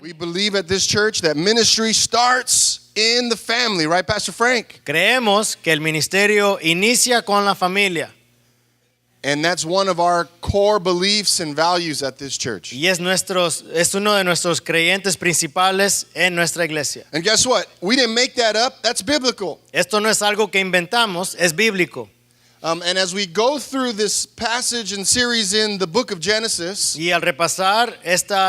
We believe at this church that ministry starts in the family, right, Pastor Frank? Creemos que el ministerio inicia con la familia. And that's one of our core beliefs and values at this church. Y es uno de nuestros creyentes principales en nuestra iglesia. And guess what? We didn't make that up. That's biblical. Esto no es algo que inventamos, es bíblico. And as we go through this passage and series in the book of Genesis, Y al repasar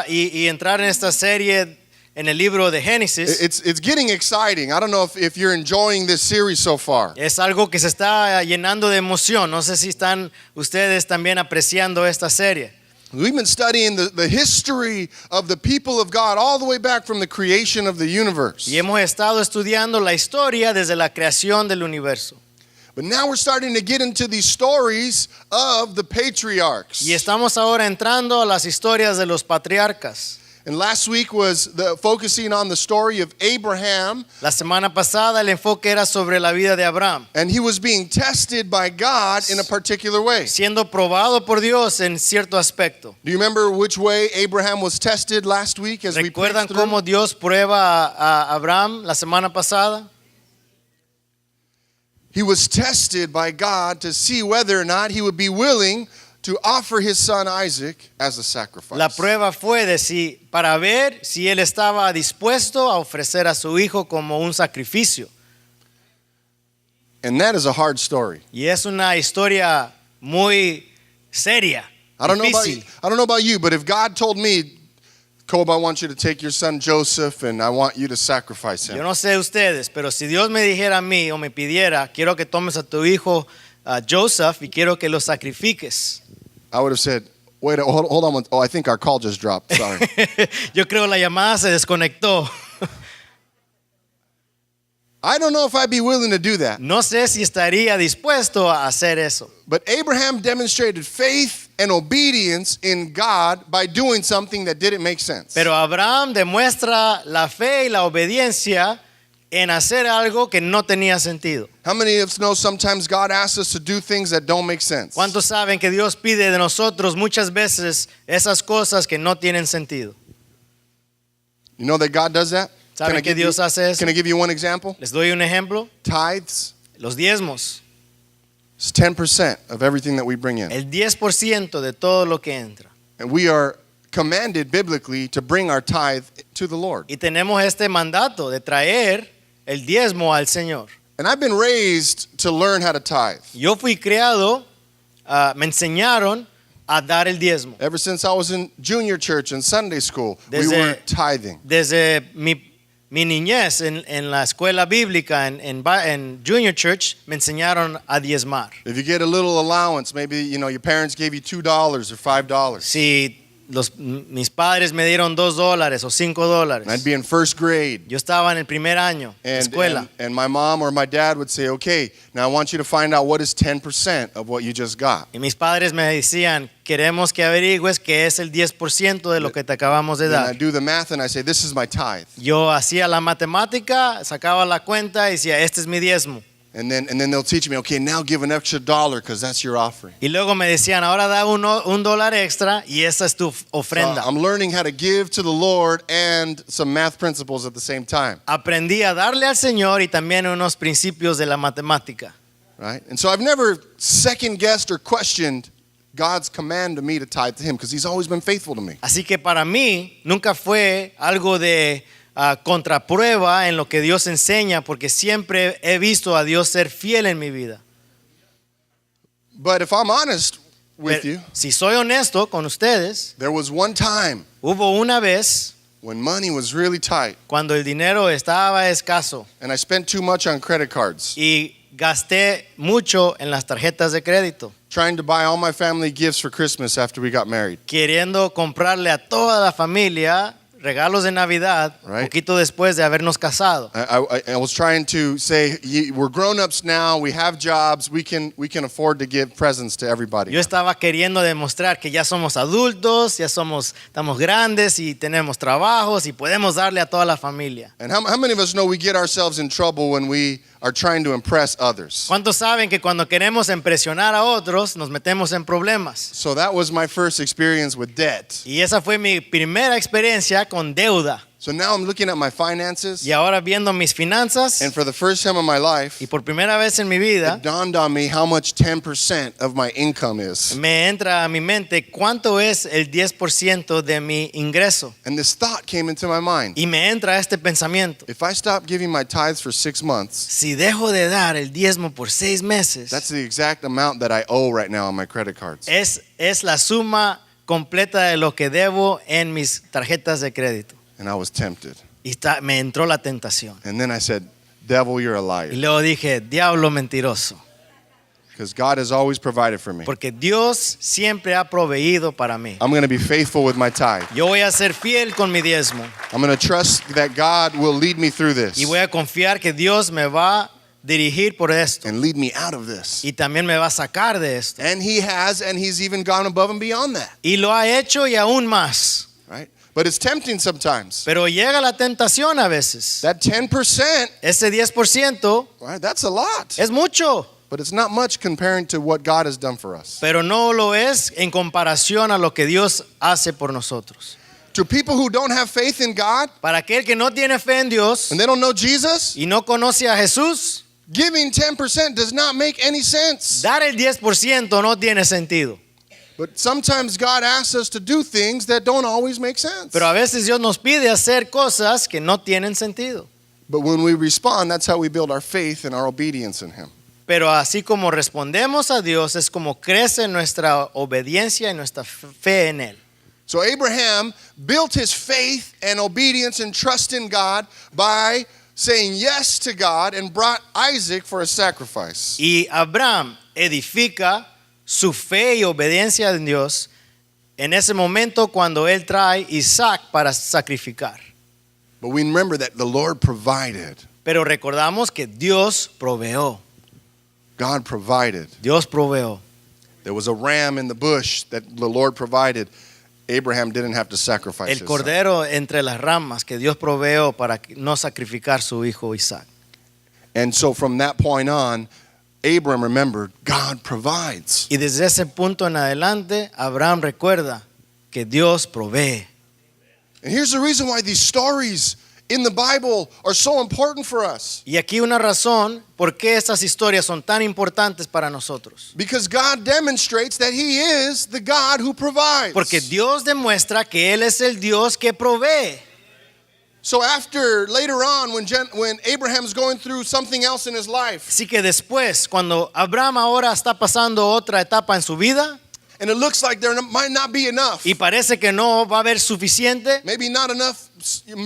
y entrar en esta serie en el libro de Génesis, it's getting exciting. I don't know if you're enjoying this series so far. es algo que se está llenando de emoción. No sé si están ustedes también apreciando esta serie. We've been studying the history of the people of God all the way back from the creation of the universe. Y hemos estado estudiando la historia desde la creación del universo. But now we're starting to get into these stories of the patriarchs. Y estamos ahora entrando a las historias de los patriarcas. And last week was focusing on the story of Abraham. La semana pasada el enfoque era sobre la vida de Abraham, And he was being tested by God in a particular way. siendo probado por Dios en cierto aspecto. Do you remember which way Abraham was tested last week as we ¿Recuerdan preached through? cómo Dios prueba a Abraham la semana pasada? He was tested by God to see whether or not he would be willing to offer his son Isaac as a sacrifice. La prueba fue para ver si él estaba dispuesto a ofrecer a su hijo como un sacrificio. And that is a hard story. Y es una historia muy seria, I don't difícil. know about you, but if God told me, Kobe, I want you to take your son Joseph and I want you to sacrifice him. Yo no sé ustedes, pero si Dios me dijera a mí o me pidiera, quiero que tomes a tu hijo Joseph y quiero que lo sacrifiques. I would have said, wait, hold on. Oh, I think our call just dropped. Sorry. Yo creo la llamada se desconectó. I don't know if I'd be willing to do that. No sé si estaría dispuesto a hacer eso. But Abraham demonstrated faith and obedience in God by doing something that didn't make sense. Pero Abraham demuestra la fe y la obediencia en hacer algo que no tenía sentido. How many of us know sometimes God asks us to do things that don't make sense? ¿Cuántos saben que Dios pide de nosotros muchas veces esas cosas que no tienen sentido? You know that God does that? ¿Saben que Dios hace eso? Can I give you one example? Les doy un ejemplo. Tithes Los diezmos. is 10% of everything that we bring in. El 10% de todo lo que entra. And we are commanded biblically to bring our tithe to the Lord. Y tenemos este mandato de traer el diezmo al Señor. And I've been raised to learn how to tithe. Yo fui criado, me enseñaron a dar el diezmo. Ever since I was in junior church and Sunday school, we Desde- were tithing. Desde mi niñez en la escuela bíblica, en Junior Church, me enseñaron a diezmar. If you get a little allowance, maybe your parents gave you $2 or $5. Si mis padres me dieron $2 o $5, And I'd be in first grade. yo estaba en el primer año de escuela. And my mom or my dad would say, okay, now I want you to find out what is 10% of what you just got. Y mis padres me decían, queremos que averigües qué es el 10% de lo que te acabamos de And I dar. do the math and I say, this is my tithe. Yo hacía la matemática, sacaba la cuenta y decía, este es mi diezmo. And then they'll teach me, okay, now give an extra $1 because that's your offering. Y luego me decían, ahora da un $1 extra y esa es tu So ofrenda. I'm learning how to give to the Lord and some math principles at the same time, Aprendí a darle al Señor y también unos principios de la matemática. right? And so I've never second guessed or questioned God's command to me to tithe to him because he's always been faithful to me. Así que para mí nunca fue algo de contraprueba en lo que Dios enseña, porque siempre he visto a Dios ser fiel en mi vida. But if I'm honest with Pero you, si soy honesto con ustedes, there was one time hubo una vez when money was really tight cuando el dinero estaba escaso and I spent too much on credit cards, y gasté mucho en las tarjetas de crédito, trying to buy all my family gifts for Christmas after we got married. queriendo comprarle a toda la familia regalos de Navidad, Right. poquito después de habernos casado. I was trying to say, we're grown-ups now, we have jobs, we can afford to give presents to everybody. Yo estaba queriendo demostrar que ya somos adultos, estamos grandes y tenemos trabajos y podemos darle a toda la familia. And how many of us know we get ourselves in trouble when we are trying to impress others. ¿Cuántos saben que cuando queremos impresionar a otros nos metemos en problemas? So that was my first experience with debt. Y esa fue mi primera experiencia con deuda. So now I'm looking at my finances, Y ahora viendo mis finanzas, and for the first time in my life, y por primera vez en mi vida, it dawned on me how much 10% of my income is. me entra a mi mente cuánto es el 10% de mi ingreso. And this thought came into my mind. Y me entra este pensamiento. If I stop giving my tithes for 6 months, Si dejo de dar el diezmo por 6 meses, that's the exact amount that I owe right now on my credit cards. es la suma completa de lo que debo en mis tarjetas de crédito. And I was tempted. Y me entró la tentación. And then I said, devil, you're a Y liar. luego dije, diablo mentiroso. Because God has always provided for me. Porque Dios siempre ha proveído para mí. I'm going to be faithful with my tithe. Yo voy a ser fiel con mi diezmo. I'm going to trust that God will lead me through this Y voy a confiar que Dios me va a dirigir por esto. and lead me out of this. Y también me va a sacar de esto. And He has, and He's even gone above and beyond that, Y lo ha hecho y aún más. right? But it's tempting sometimes. Pero llega la tentación a veces. That 10%, Ese 10% right, that's a lot. es mucho. But it's not much comparing to what God has done for us. Pero no lo es en comparación a lo que Dios hace por nosotros. To people who don't have faith in God Para aquel que no tiene fe en Dios and they don't know Jesus, y no conoce a Jesús, giving 10% does not make any sense. dar el 10% no tiene sentido. But sometimes God asks us to do things that don't always make sense. Pero a veces Dios nos pide hacer cosas que no tienen sentido. But when we respond, that's how we build our faith and our obedience in Him. Pero así como respondemos a Dios es como crece nuestra obediencia y nuestra fe en Él. So Abraham built his faith and obedience and trust in God by saying yes to God and brought Isaac for a sacrifice. Y Abraham edifica su fe y obediencia en Dios en ese momento cuando él trae Isaac para sacrificar. But we remember that the Lord provided. Pero recordamos que Dios proveó. God provided. Dios proveó. There was a ram in the bush that the Lord provided. Abraham didn't have to sacrifice El his son. cordero entre las ramas que Dios proveó para no sacrificar su hijo Isaac. And so from that point on, Abraham remembered God provides. Y desde ese punto en adelante, Abraham recuerda que Dios provee. And here's the reason why these stories in the Bible are so important for us. Y aquí una razón por qué estas historias son tan importantes para nosotros. Because God demonstrates that He is the God who provides. Porque Dios demuestra que Él es el Dios que provee. So after, later on, when Abraham's going through something else in his life, Así que después, cuando Abraham ahora está pasando otra etapa en su vida and it looks like there might not be enough, y parece que no va a haber suficiente, maybe not enough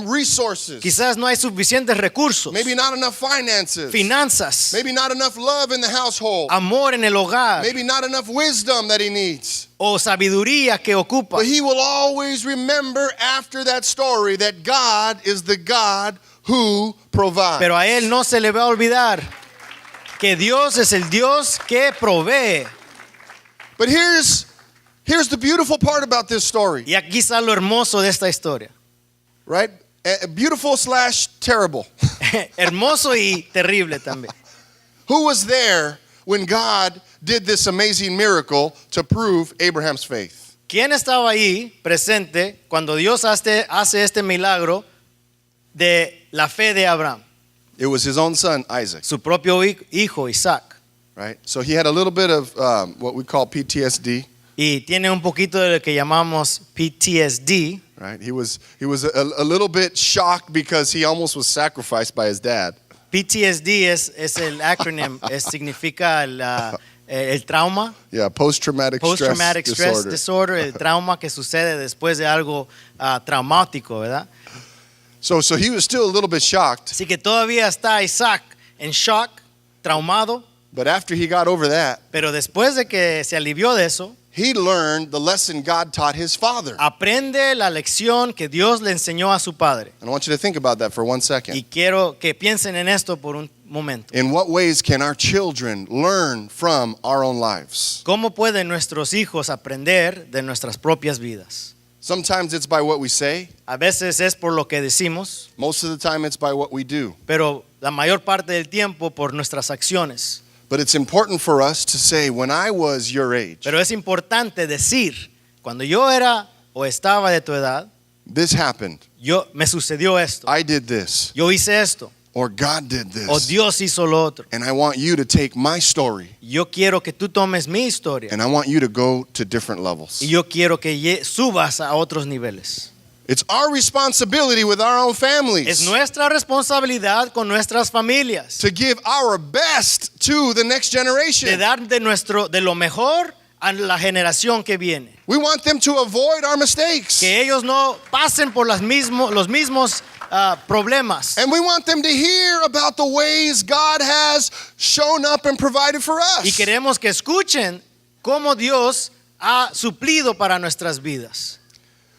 resources, quizás no hay suficientes recursos, maybe not enough finances, finanzas, maybe not enough love in the household, amor en el hogar maybe not enough wisdom that he needs. o sabiduría que ocupa. But he will always remember after that story that God is the God who provides. Pero a él no se le va a olvidar que Dios es el Dios que provee. But here's the beautiful part about this story, Y aquí está lo hermoso de esta historia. right? Beautiful / terrible. Hermoso y terrible también. Who was there when God did this amazing miracle to prove Abraham's faith? ¿Quién estaba ahí presente cuando Dios hace este milagro de la fe de Abraham? It was his own son, Isaac, Su propio hijo Isaac. right? So he had a little bit of what we call PTSD, Y tiene un poquito de lo que llamamos PTSD. right? He was a little bit shocked because he almost was sacrificed by his dad. PTSD es el acronym, significa el trauma, Yeah, post-traumatic stress disorder, el trauma que sucede después de algo traumático, ¿verdad? So he was still a little bit shocked, Así que todavía está Isaac en shock, traumado, but after he got over that, pero después de que se alivió de eso, he learned the lesson God taught his father. aprende la lección que Dios le enseñó a su padre. And I want you to think about that for 1 second. Y quiero que piensen en esto por un momento. In what ways can our children learn from our own lives? ¿Cómo pueden nuestros hijos aprender de nuestras propias vidas? Sometimes it's by what we say. A veces es por lo que decimos, Most of the time it's by what we do. pero la mayor parte del tiempo por nuestras acciones. But it's important for us to say, when I was your age, Pero es importante decir, cuando yo era o estaba de tu edad, this happened. me sucedió esto. I did this. Yo hice esto. Or God did O this. Dios hizo lo otro. And I want you to take my story Yo quiero que tú tomes mi historia. and I want you to go to different levels. Y yo quiero que subas a otros niveles. It's our responsibility with our own Es families nuestra responsabilidad con nuestras familias to give our best to the next de generation. dar de lo mejor a la generación que viene. We want them to avoid our mistakes. Que ellos no pasen por los mismos problemas. And we want them to hear about the ways God has shown up and provided for Y us. queremos que escuchen cómo Dios ha suplido para nuestras vidas.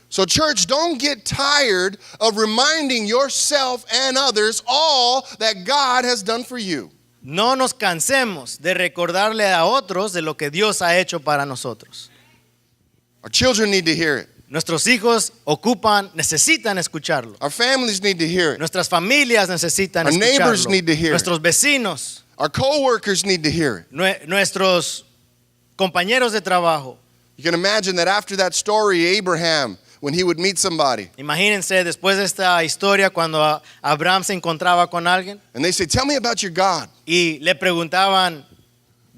So, church, don't get tired of reminding yourself and others all that God has done for you. No nos cansemos de recordarle a otros de lo que Dios ha hecho para nosotros. Our children need to hear it. Nuestros hijos necesitan escucharlo. Our families need to hear it. Nuestras familias necesitan Our neighbors escucharlo. need to hear it. Nuestros vecinos, Our co-workers need to hear it. nuestros compañeros de trabajo. You can imagine that after that story, Abraham, when he would meet somebody, Imagínense después de esta historia cuando Abraham se encontraba con alguien and they say, tell me about your God. y le preguntaban,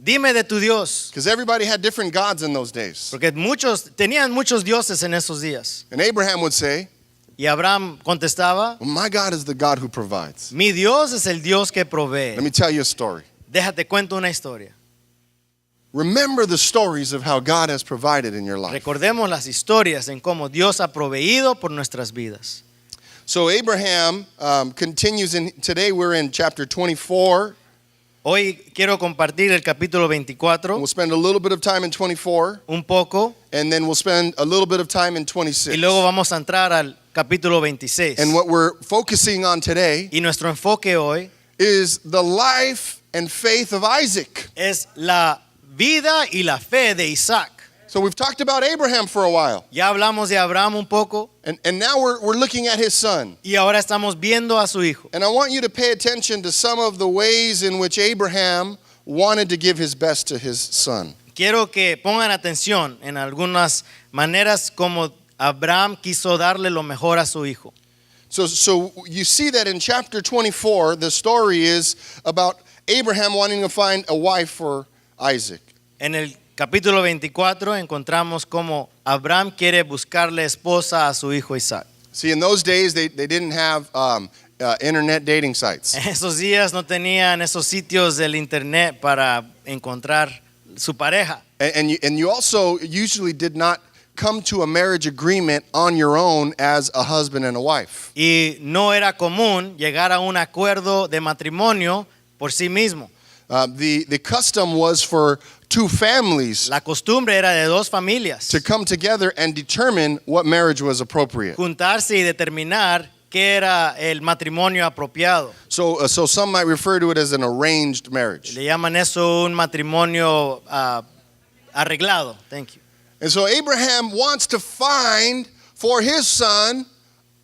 dime de tu Dios. Because everybody had different gods in those days. Porque tenían muchos dioses en esos días. And Abraham would say, Y Abraham contestaba, well, my God is the God who provides. mi Dios es el Dios que Let provee. me tell you a story. Déjate cuento una historia. Remember the stories of how God has provided in your life. Recordemos las historias en cómo Dios ha proveído por nuestras vidas. So Abraham continues in, today we're in chapter 24. Hoy quiero compartir el capítulo 24, We'll spend a little bit of time in 24, un poco, and then we'll spend a little bit of time in 26. y luego vamos a entrar al capítulo 26. And what we're focusing on today Y nuestro enfoque hoy is the life and faith of Isaac. es la vida y la fe de Isaac. So we've talked about Abraham for a while, Ya hablamos de Abraham un poco and now we're looking at his son. y ahora estamos viendo a su hijo. And I want you to pay attention to some of the ways in which Abraham wanted to give his best to his son. Quiero que pongan atención en algunas maneras como Abraham quiso darle lo mejor a su hijo. So you see that in chapter 24, the story is about Abraham wanting to find a wife for Isaac. En el capítulo 24 encontramos cómo Abraham quiere buscarle esposa a su hijo Isaac. See, in those days, they didn't have internet dating sites. En esos días no tenían esos sitios del internet para encontrar su pareja. And you also usually did not come to a marriage agreement on your own as a husband and a wife. Y no era común llegar a un acuerdo de matrimonio por sí mismo. The custom was for two families La costumbre era de dos familias to come together and determine what marriage was appropriate. juntarse y determinar qué era el matrimonio apropiado. So some might refer to it as an arranged marriage. Le llaman eso un matrimonio arreglado. Thank you. And so Abraham wants to find for his son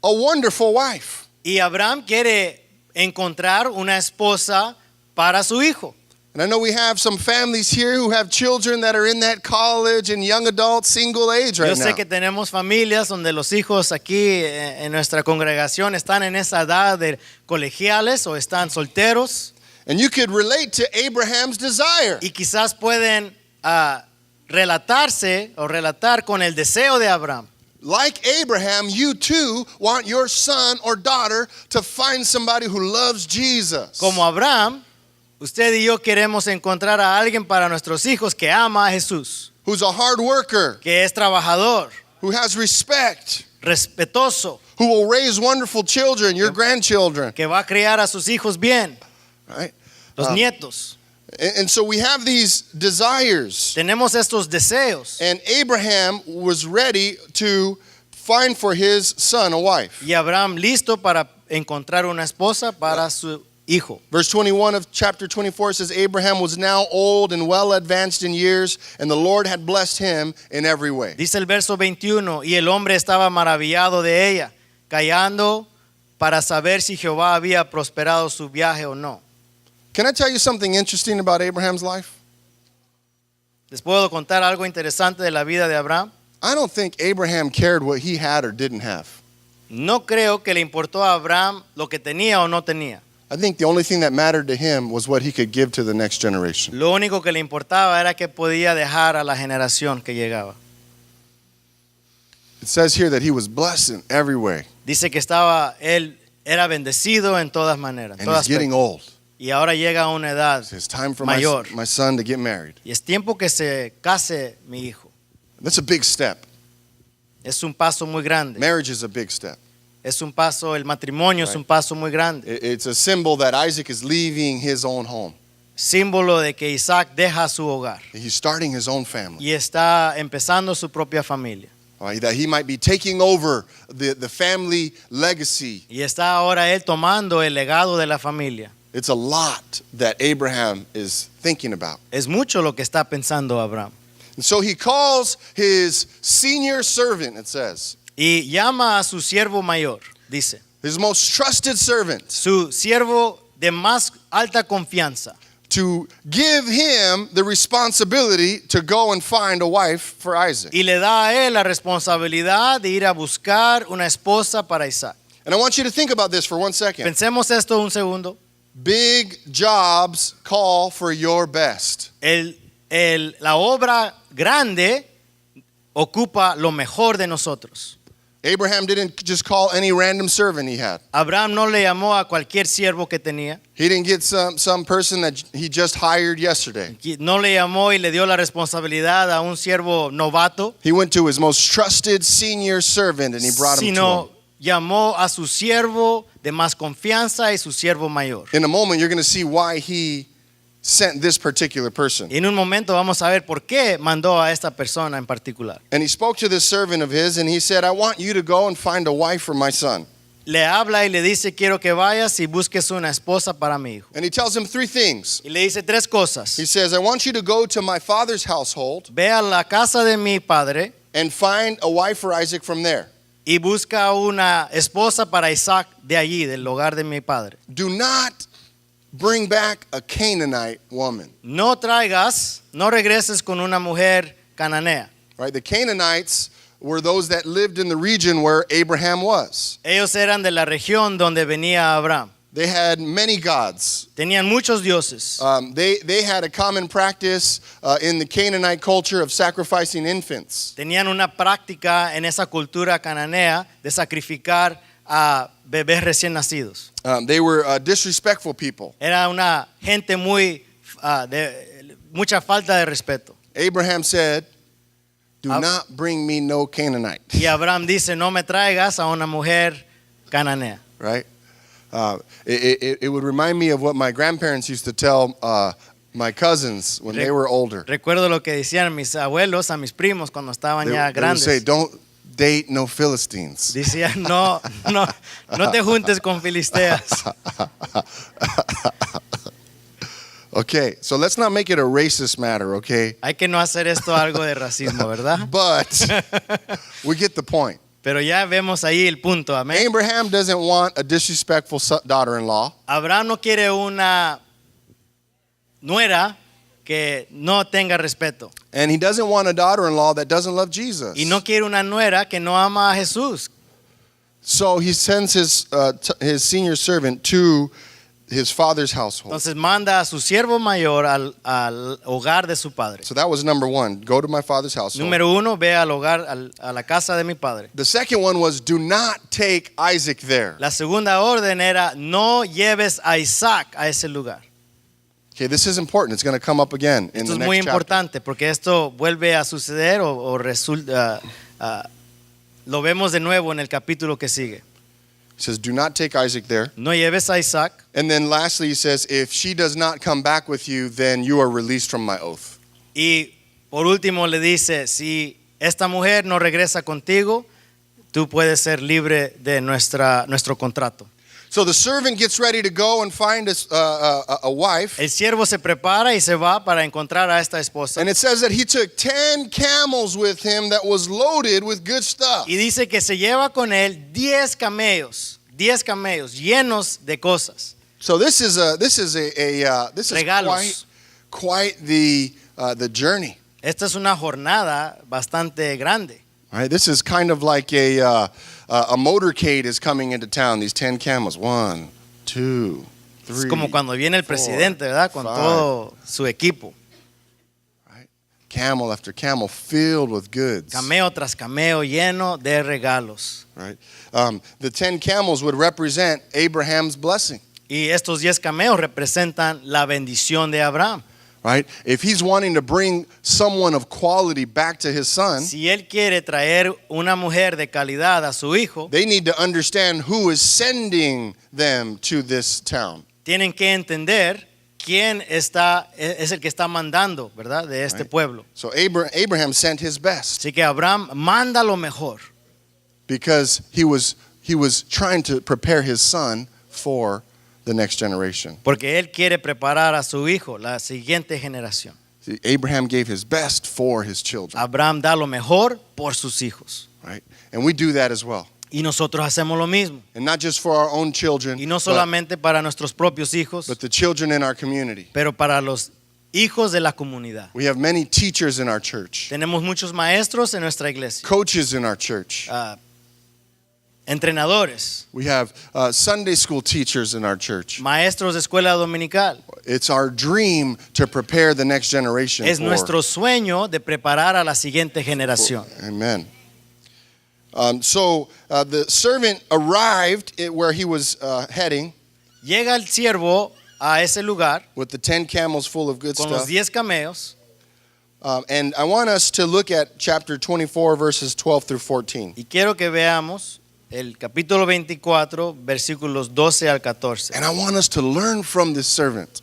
a wonderful wife. Y Abraham quiere encontrar una esposa para su hijo. And I know we have some families here who have children that are in that college and young adult single age Yo right sé now. que tenemos familias donde los hijos aquí en nuestra congregación están en esa edad de colegiales o están solteros And you could relate to Abraham's desire. y quizás pueden relatar con el deseo de Abraham. Like Abraham, you too want your son or daughter to find somebody who loves Jesus. Como Abraham, usted y yo queremos encontrar a alguien para nuestros hijos que ama a Jesús, Who's a hard worker, que es trabajador, who has respect, respetuoso, who will raise wonderful children, your grandchildren. que va a criar a sus hijos bien, Right? los nietos. And so we have these desires. Tenemos estos deseos. And Abraham was ready to find for his son a wife. Y Abraham listo para encontrar una esposa para su hijo. Verse 21 of chapter 24 says, Abraham was now old and well advanced in years, and the Lord had blessed him in every way. Dice el verso 21, y el hombre estaba maravillado de ella, callando para saber si Jehová había prosperado su viaje o no. Can I tell you something interesting about Abraham's life? ¿Les puedo contar algo interesante de la vida de Abraham? I don't think Abraham cared what he had or didn't have. No creo que le importó a Abraham lo que tenía o no tenía. I think the only thing that mattered to him was what he could give to the next generation. Lo único que le importaba era que podía dejar a la generación que llegaba. It says here that he was blessed in every way. Dice que él era bendecido en todas maneras. And he's getting old. Y ahora llega a una edad It's time for mayor. my son to get married. Y es tiempo que se case mi hijo. That's a big step. Es un paso muy grande. Marriage is a big step. Es un paso, el matrimonio es un paso muy grande. It's a symbol that Isaac is leaving his own home. Símbolo de que Isaac deja su hogar He's starting his own family. y está empezando su propia familia. That he might be taking over the family legacy. Y está ahora él tomando el legado de la familia. It's a lot that Abraham is thinking about. Es mucho lo que está pensando Abraham. And so he calls his senior servant, it says, Y llama a su siervo mayor, dice, his most trusted servant, su siervo de más alta confianza, to give him the responsibility to go and find a wife for Isaac. y le da a él la responsabilidad de ir a buscar una esposa para Isaac. And I want you to think about this for 1 second. Pensemos esto un segundo. Big jobs call for your best. La obra grande ocupa lo mejor de nosotros. Abraham didn't just call any random servant he had. Abraham no le llamó a cualquier siervo que tenía. He didn't get some person that he just hired yesterday. No le llamó y le dio la responsabilidad a un siervo novato, He went to his most trusted senior servant and he brought him to sino him. llamó a su siervo de más confianza y su siervo mayor. In a moment, you're going to see why he sent this particular person. Y en un momento vamos a ver por qué mandó a esta persona en particular. And he spoke to this servant of his and he said, I want you to go and find a wife for my son. Le habla y le dice, quiero que vayas y busques una esposa para mi hijo. And he tells him 3 things. Y le dice 3 cosas. He says, I want you to go to my father's household Ve a la casa de mi padre and find a wife for Isaac from there. y busca una esposa para Isaac de allí, del hogar de mi padre. Do not bring back a Canaanite woman. No regreses con una mujer cananea. Right? The Canaanites were those that lived in the region where Abraham was. Ellos eran de la región donde venía Abraham. They had many gods. Tenían muchos dioses. They had a common practice in the Canaanite culture of sacrificing infants. Tenían una práctica en esa cultura cananea de sacrificar a bebés recién nacidos. They were disrespectful people. Era una gente de mucha falta de respeto. Abraham said, do not bring me no Canaanite. Y Abraham dice, no me traigas a una mujer cananea. Right? It would remind me of what my grandparents used to tell my cousins when they were older. Recuerdo lo que decían mis abuelos a mis primos cuando estaban ya They would say, grandes. don't date no Philistines. Decían, no te juntes con filisteas. Okay, so let's not make it a racist matter, okay? Hay que no hacer esto algo de racismo, ¿verdad? But we get the point. Pero ya vemos ahí el punto, amén. Abraham doesn't want a disrespectful daughter-in-law. Abraham no quiere una nuera que no tenga respeto. And he doesn't want a daughter-in-law that doesn't love Jesus. Y no quiere una nuera que no ama a Jesús. So he sends his senior servant to his father's household. Entonces manda a su siervo mayor al hogar de su padre. So that was number 1. Go to my father's household. Número 1, ve al hogar, a la casa de mi padre. The second one was, do not take Isaac there. La segunda orden era, no lleves a Isaac a ese lugar. Okay, this is important. It's going to come up again in Esto the es muy next chapter. importante porque esto vuelve a suceder o resulta, lo vemos de nuevo en el capítulo que sigue. He says, do not take Isaac there. No lleves a Isaac. And then lastly, he says, if she does not come back with you, then you are released from my oath. Y por último le dice, si esta mujer no regresa contigo, tú puedes ser libre de nuestro contrato. So the servant gets ready to go and find a wife. El siervo se prepara y se va para encontrar a esta esposa. And it says that he took 10 camels with him that was loaded with good stuff. Y dice que se lleva con él 10 camellos 10 camellos llenos de cosas, So this is regalos. quite the journey. Esta es una jornada bastante grande. Right? This is kind of like a motorcade is coming into town. These 10 camels. 1, 2, 3. Es como cuando viene el 4, presidente, ¿verdad? Con 5. todo su equipo. Right? Camel after camel filled with goods. Cameo tras cameo lleno de regalos. Right? The 10 camels would represent Abraham's blessing. Y estos 10 cameos representan la bendición de Abraham. Right? If he's wanting to bring someone of quality back to his son, Si él quiere traer una mujer de calidad a su hijo, they need to understand who is sending them to this town. tienen que entender quién es el que está mandando, ¿verdad? De este Right. pueblo. So Abraham sent his best Así que Abraham manda lo mejor, because he was trying to prepare his son for the next generation. porque él quiere preparar a su hijo, la siguiente generación. See, Abraham gave his best for his children, Abraham da lo mejor por sus hijos. right? And we do that as well. Y nosotros hacemos lo mismo. And not just for our own children, Y no solamente para nuestros propios hijos, but the children in our community. pero para los hijos de la comunidad. We have many teachers in our church, Tenemos muchos maestros en nuestra iglesia, coaches in our church. entrenadores, We have Sunday school teachers in our church. maestros de escuela dominical. It's our dream to prepare the next generation. Es for- nuestro sueño de preparar a la siguiente generación. Amen. So the servant arrived at where he was heading Llega el siervo a ese lugar with the 10 camels full of good con los stuff. 10 cameos And I want us to look at chapter 24, verses 12 through 14. y quiero que veamos el capítulo 24, versículos 12 al 14. And I want us to learn from this servant.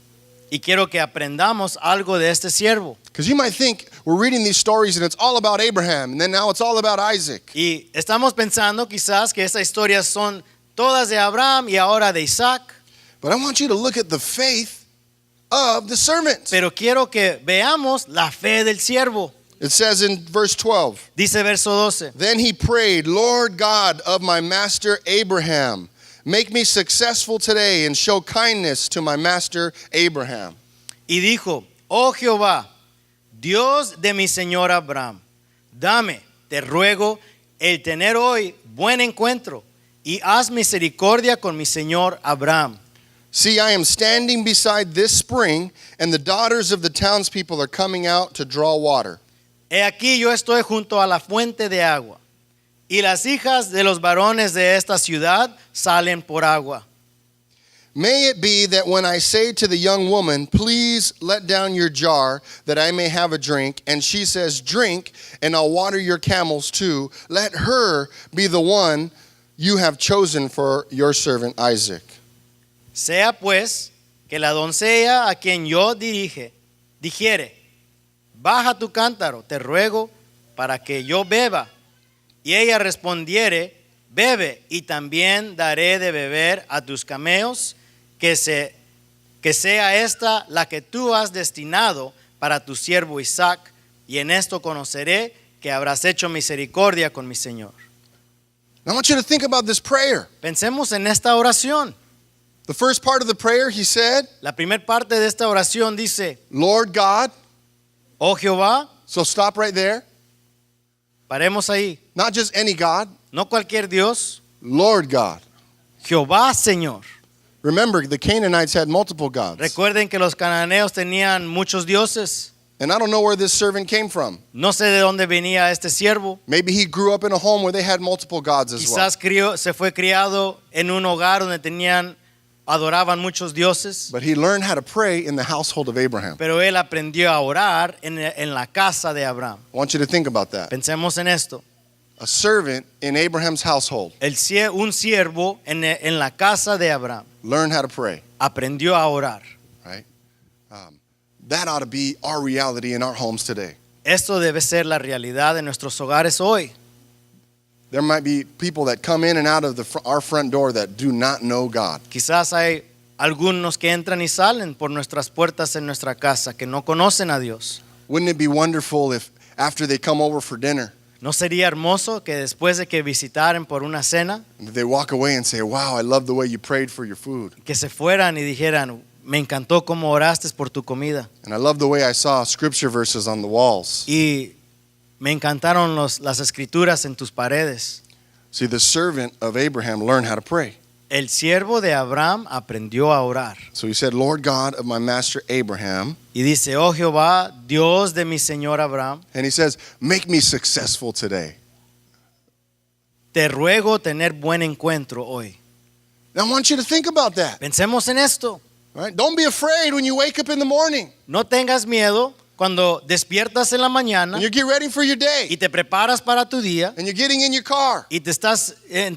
Y quiero que aprendamos algo de este siervo. Because you might think we're reading these stories and it's all about Abraham, and then now it's all about Isaac. Y estamos pensando quizás que estas historias son todas de Abraham y ahora de Isaac, But I want you to look at the faith of the servant. pero quiero que veamos la fe del siervo. It says in verse 12, Dice verso 12. Then he prayed, Lord God of my master Abraham, make me successful today and show kindness to my master Abraham. Y dijo, oh Jehová, Dios de mi señor Abraham, dame, te ruego, el tener hoy buen encuentro y haz misericordia con mi señor Abraham. See, I am standing beside this spring, and the daughters of the townspeople are coming out to draw water. He aquí yo estoy junto a la fuente de agua, y las hijas de los varones de esta ciudad salen por agua. May it be that when I say to the young woman, please let down your jar that I may have a drink, and she says, drink, and I'll water your camels too, let her be the one you have chosen for your servant Isaac. Sea pues que la doncella a quien yo dijere, baja tu cántaro, te ruego, para que yo beba. Y ella respondiere, bebe, y también daré de beber a tus cameos, que sea esta la que tú has destinado para tu siervo Isaac, y en esto conoceré que habrás hecho misericordia con mi Señor. I want you to think about this prayer. Pensemos en esta oración. The first part of the prayer, he said, La primera parte de esta oración dice, Lord God. oh Jehová, So stop right there. paremos ahí. Not just any God, No cualquier Dios, Lord God. Jehová Señor. Remember, the Canaanites had multiple gods. Recuerden que los cananeos tenían muchos dioses. And I don't know where this servant came from. No sé de dónde venía este siervo. Maybe he grew up in a home where they had multiple gods as well. Quizás se fue criado en un hogar donde adoraban muchos dioses. But he learned how to pray in the household of Abraham. Pero él aprendió a orar en la casa de Abraham. I want you to think about that. Pensemos en esto. A servant in Abraham's household Un siervo en la casa de Abraham learned how to pray, aprendió a orar. right? That ought to be our reality in our homes today. Esto debe ser la realidad de nuestros hogares hoy. There might be people that come in and out of our front door that do not know God. Quizás hay algunos que entran y salen por nuestras puertas en nuestra casa que no conocen a Dios. Wouldn't it be wonderful if after they come over for dinner, ¿No sería hermoso que después de que visitaran por una cena, they walk away and say, wow, I love the way you prayed for your food. que se fueran y dijeran, me encantó cómo oraste por tu comida? And I love the way I saw scripture verses on the walls. Y me encantaron las escrituras en tus paredes. See, the servant of Abraham learned how to pray. El siervo de Abraham aprendió a orar. So he said, Lord God of my master Abraham. Y dice, oh Jehová, Dios de mi señor Abraham, And he says, make me successful today. te ruego tener buen encuentro hoy. Now I want you to think about that. Pensemos en esto. Right? Don't be afraid when you wake up in the morning No tengas miedo cuando despiertas en la mañana and you get ready for your day y te preparas para tu día and you're getting in your car y te estás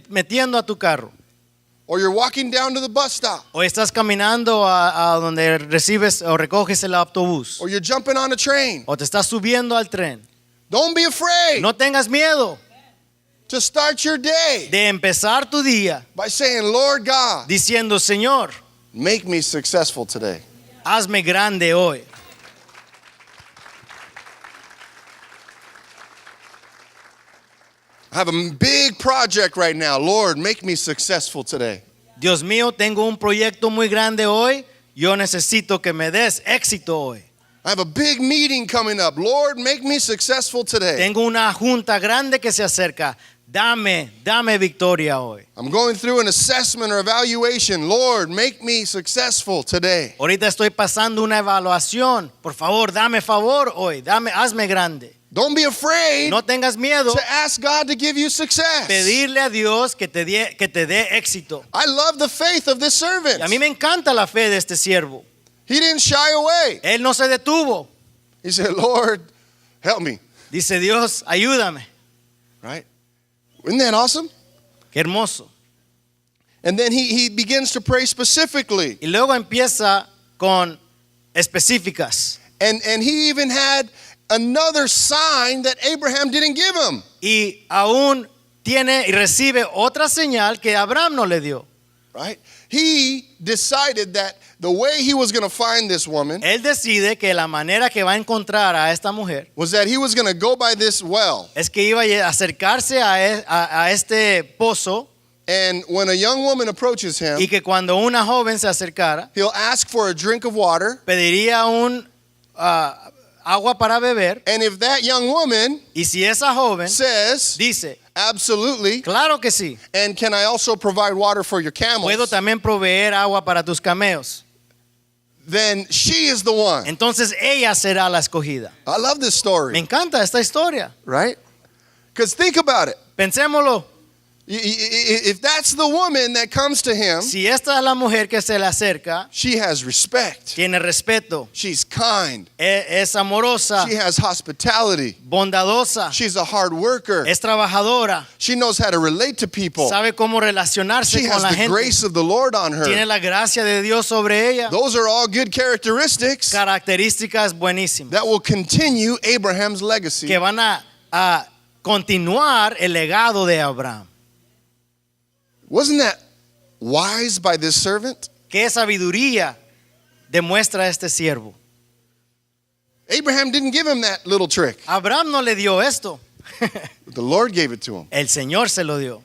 metiendo a tu carro. or you're walking down to the bus stop O estás caminando a donde recibes o recoges el autobús. or you're jumping on a train. O te estás subiendo al tren. Don't be afraid No tengas miedo to start your day de empezar tu día by saying, Lord God, diciendo, Señor, make me successful today. hazme grande hoy. I have a big project right now. Lord, make me successful today. Dios mío, tengo un proyecto muy grande hoy. Yo necesito que me des éxito hoy. I have a big meeting coming up. Lord, make me successful today. Tengo una junta grande que se acerca. Dame victoria hoy. I'm going through an assessment or evaluation. Lord, make me successful today. Ahorita estoy pasando una evaluación. Por favor, dame favor hoy. Hazme grande. Don't be afraid No tengas miedo. to ask God to give you success. Pedirle a Dios que te dé éxito. I love the faith of this servant. Y a mí me encanta la fe de este siervo. He didn't shy away. Él no se detuvo. He said, Lord, help me. Dice, Dios, ayúdame. Right? Isn't that awesome? Qué hermoso. And then he begins to pray specifically. Y luego empieza con específicas. And he even had another sign that Abraham didn't give him. Y aún tiene y recibe otra señal que Abraham no le dio. Right? He decided that the way he was going to find this woman Él decide que la manera que va a encontrar a esta mujer was that he was going to go by this well. es que iba a acercarse a este pozo And when a young woman approaches him, y que cuando una joven se acercara, he'll ask for a drink of water. pediría agua para beber. And if that young woman Y si esa joven says, dice, absolutely, claro que sí, and can I also provide water for your camels, puedo también proveer agua para tus cameos, then she is the one. entonces ella será la escogida. I love this Me story, encanta esta historia. right? Because think about it. Pensémoslo. If that's the woman that comes to him, Si esta es la mujer que se le acerca, she has respect. tiene respeto, She's kind. es amorosa, She has hospitality. bondadosa, She's a hard worker. es trabajadora, She knows how to relate to people. sabe cómo relacionarse She con has la the gente, grace of the Lord on tiene her. la gracia de Dios sobre ella, Those are all good characteristics características buenísimas that will continue Abraham's legacy. que van a continuar el legado de Abraham. Wasn't that wise by this servant? ¿Qué sabiduría demuestra este siervo? Abraham didn't give him that little trick. Abraham no le dio esto, The Lord gave it to him. el Señor se lo dio.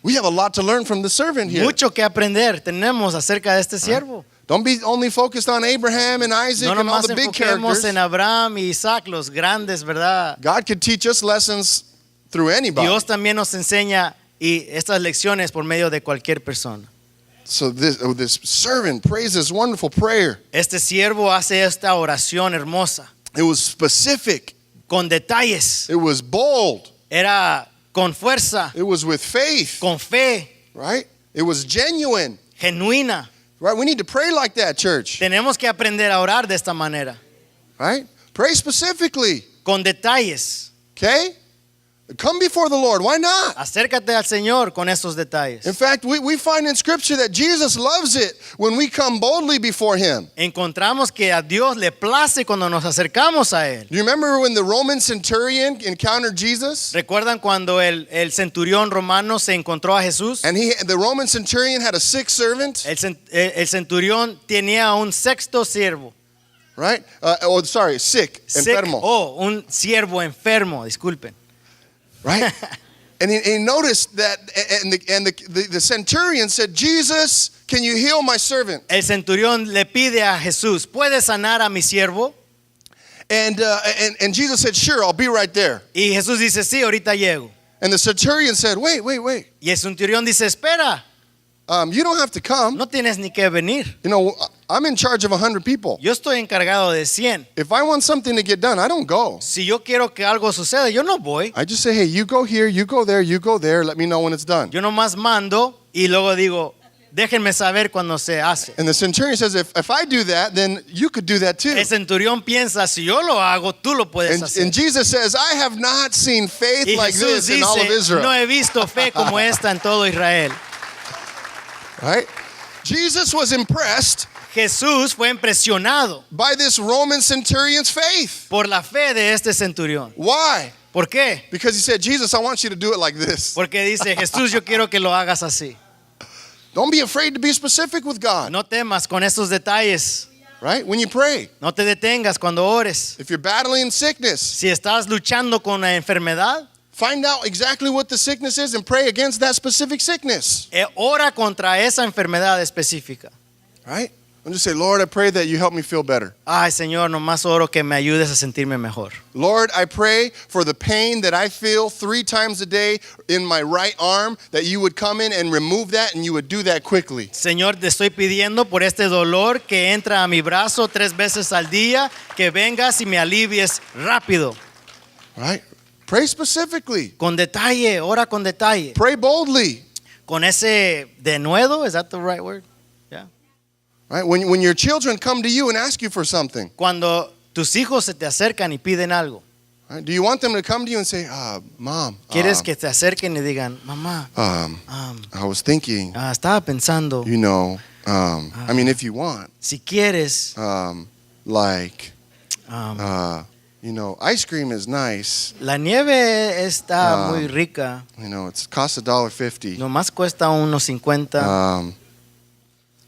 We have a lot to learn from the servant here. Mucho que aprender tenemos acerca de este siervo. Don't be only focused on Abraham and Isaac No and all nomás the big enfoquemos characters. en Abraham y Isaac, los grandes, ¿verdad? God could teach us lessons through anybody. Dios también nos enseña y estas lecciones por medio de cualquier persona. So this servant prays this wonderful prayer. Este siervo hace esta oración hermosa, It was specific. con detalles. It was bold. Era con fuerza, It was with faith. con fe, Right? It was genuine. genuina. Right? We need to pray like that, church. Tenemos que aprender a orar de esta manera, Right? Pray specifically. con detalles. Okay? Come before the Lord. Why not? Acércate al Señor con estos detalles. In fact, we find in Scripture that Jesus loves it when we come boldly before Him. Encontramos que a Dios le place cuando nos acercamos a Él. Do you remember when the Roman centurion encountered Jesus? ¿Recuerdan cuando el centurión romano se encontró a Jesús? And the Roman centurion had a sick servant, El centurión tenía un sexto siervo. right? Sick, Sick, enfermo. un siervo enfermo, disculpen. Right? And he noticed that, and the centurion said, Jesus, can you heal my servant? El centurión le pide a Jesús, ¿puedes sanar a mi siervo? And Jesus said, sure, I'll be right there. Y Jesús dice, sí, ahorita llego. And the centurion said, wait. Y el centurión dice, espera, You don't have to come. no tienes ni que venir. You know, I'm in charge of 100 people. Yo estoy encargado de 100. If I want something to get done, I don't go. Si yo quiero que algo suceda, yo no voy. I just say, hey, you go here, you go there, you go there. Let me know when it's done. Yo nomás mando y luego digo, déjenme saber cuando se hace. And the centurion says, if I do that, then you could do that too. El centurión piensa, si yo lo hago, tú lo puedes hacer. And Jesus says, I have not seen faith Y like Jesús this in all of dice, Israel. no he visto fe como esta en todo Israel. Right? Jesus was impressed Jesús fue impresionado by this Roman centurion's faith. por la fe de este centurión. Why? ¿Por qué? Because he said, Jesus, I want you to do it like this. Porque dice, Jesús, yo quiero que lo hagas así. Don't be afraid to be specific with God. No temas con esos detalles. Right? When you pray. No te detengas cuando ores. If you're battling sickness, Si estás luchando con la enfermedad, find out exactly what the sickness is and pray against that specific sickness. ora contra esa enfermedad específica. Right? And just say, Lord, I pray that you help me feel better. Ay, Señor, nomás oro que me ayudes a sentirme mejor. Lord, I pray for the pain that I feel 3 times a day in my right arm, that you would come in and remove that and you would do that quickly. Señor, te estoy pidiendo por este dolor que entra a mi brazo 3 veces al día, que vengas y me alivies rápido. Right? Pray specifically. Con detalle, ora con detalle. Pray boldly. Con ese denuedo, is that the right word? Yeah. Right? When your children come to you and ask you for something, Cuando tus hijos se te acercan y piden algo, right? Do you want them to come to you and say, Mom, ¿quieres que te acerquen y digan, mamá, I was thinking, estaba pensando, you know, I mean, if you want, si quieres, like, you know, ice cream is nice. la nieve está muy rica, You know, it costs $1.50. nomás cuesta unos 50,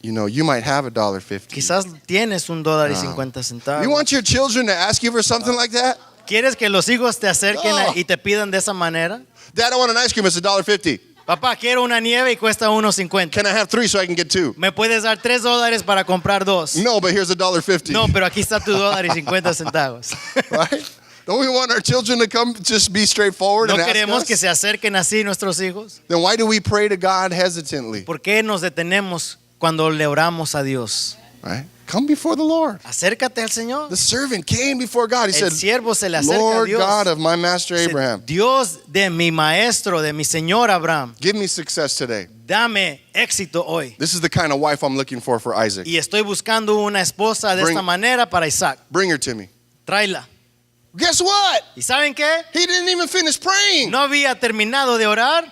You know, you might have $1.50. quizás tienes $1.50. You want your children to ask you for something like that? ¿Quieres que los hijos te acerquen No. y te pidan de esa manera? Dad, I want an ice cream. It's $1.50. Papá, quiero una nieve y cuesta unos 50. Can I have 3 so I can get 2? ¿Me puedes dar $3 para comprar 2? No, but here's $1.50. No, pero aquí está tu $1.50. Right? Don't we want our children to come just be straightforward ¿No and ask queremos us? que se acerquen así nuestros hijos? Then why do we pray to God hesitantly? ¿Por qué nos detenemos cuando le oramos a Dios? Right? Come before the Lord. Acércate al Señor. The servant came before God. He El said, siervo se le acerca a Lord Dios. God of my master Dice, Abraham, Dios de mi maestro, de mi señor Abraham, give me success today. dame éxito hoy. This is the kind of wife I'm looking for Isaac. Y estoy buscando una esposa de Bring- esta manera para Isaac. Bring her to me. Tráela. Guess what? ¿Y saben qué? He didn't even finish praying. No había terminado de orar.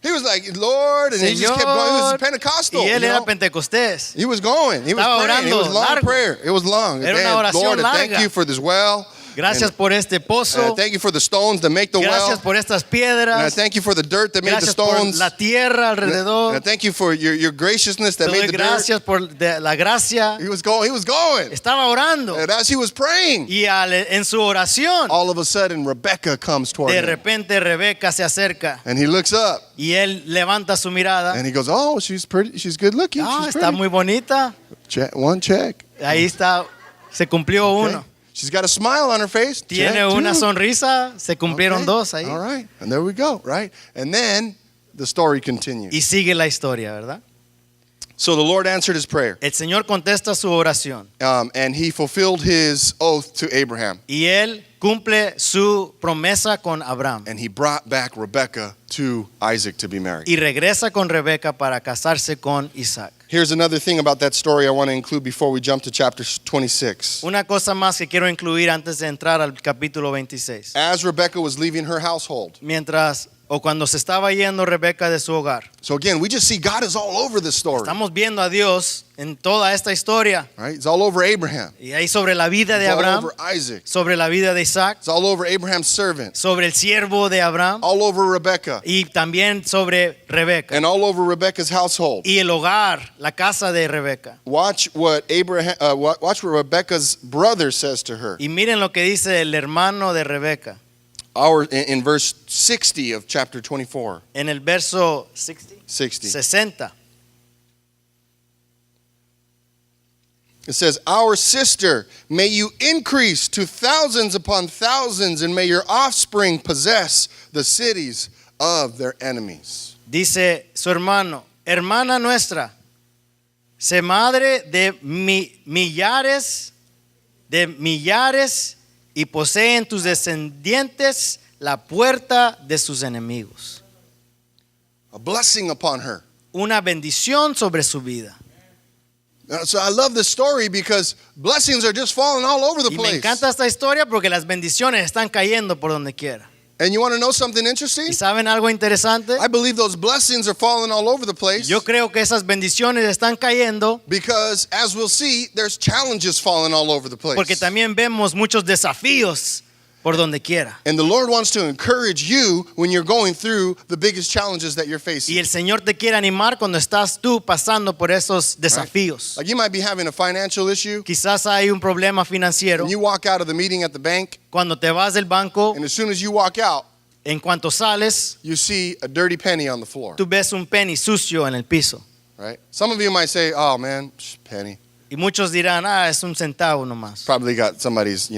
He was like, Lord, and he just kept going. He was Señor. Pentecostal. Y él you era know? Pentecostés. He was going. He was Estaba praying. It orando was long largo. prayer. It was long. Era una Man, oración Lord, I thank larga. you for this well. Gracias And- por este and I pozo. thank you for the stones that make the well. Gracias por estas And I piedras. thank you for the dirt that made the Gracias por stones. la tierra And I alrededor. thank you for your graciousness that Te made doy the dirt. gracias por la gracia. He was going. He was going. Estaba orando. And as he was praying, Y en su oración, all of a sudden Rebecca comes toward de him. repente Rebeca se acerca. And he looks up Y él levanta su mirada. and he goes, "Oh, she's pretty. She's good looking. Ah, She's está pretty. muy bonita. Check, one check. Ahí está. Se cumplió Okay. uno. She's got a smile on her face. Tiene Check, una two. sonrisa. Se cumplieron Okay. dos ahí. All right. And there we go, right? And then the story continues. Y sigue la historia, ¿verdad? So the Lord answered his prayer, El Señor contesta su oración. and he fulfilled his oath to Abraham, Y él cumple su promesa con Abraham. and he brought back Rebekah to Isaac to be married. Y regresa con Rebeca para casarse con Isaac. Here's another thing about that story I want to include before we jump to chapter 26. Una cosa más que quiero incluir antes de entrar al capítulo 26. As Rebekah was leaving her household. Mientras o cuando se estaba yendo Rebeca de su hogar. So again, we just see God is all over this story, Estamos viendo a Dios en toda esta historia. right? It's all over Abraham. Y ahí sobre la vida de It's all Abraham, over Isaac. sobre la vida de Isaac, It's all over Abraham's servant. sobre el siervo de Abraham All over Rebekah. y también sobre Rebeca. And all over Rebekah's household. Y el hogar, la casa de Rebeca. Watch what watch what Rebekah's brother says to her. Y miren lo que dice el hermano de Rebeca. in verse 60 of chapter 24. En el verso 60. 60. It says, "Our sister, may you increase to thousands upon thousands, and may your offspring possess the cities of their enemies." Dice su hermano, hermana nuestra, sé madre de millares y posee en tus descendientes la puerta de sus enemigos. A blessing upon her. Una bendición sobre su vida. So I love this story because blessings are just falling all over the Y me place. encanta esta historia porque las bendiciones están cayendo por donde quiera. And you want to know something interesting? ¿Y saben algo interesante? I believe those blessings are falling all over the place Yo creo que esas bendiciones están cayendo because, as we'll see, there's challenges falling all over the place. porque también vemos muchos desafíos por donde quiera. And the Lord wants to encourage you when you're going through the biggest challenges that you're Y facing. el Señor te quiere animar cuando estás tú pasando por esos desafíos. Like you might be having a financial issue, Quizás hay un problema financiero. and you walk out of the meeting at the bank, Cuando te vas del banco, and as soon as you walk out, en cuanto sales, you see a dirty penny on the floor, tú ves un penny sucio en el piso. right? Some of you might say, "Oh man, penny. Y muchos dirán, es un centavo nomás. Probably got somebody's,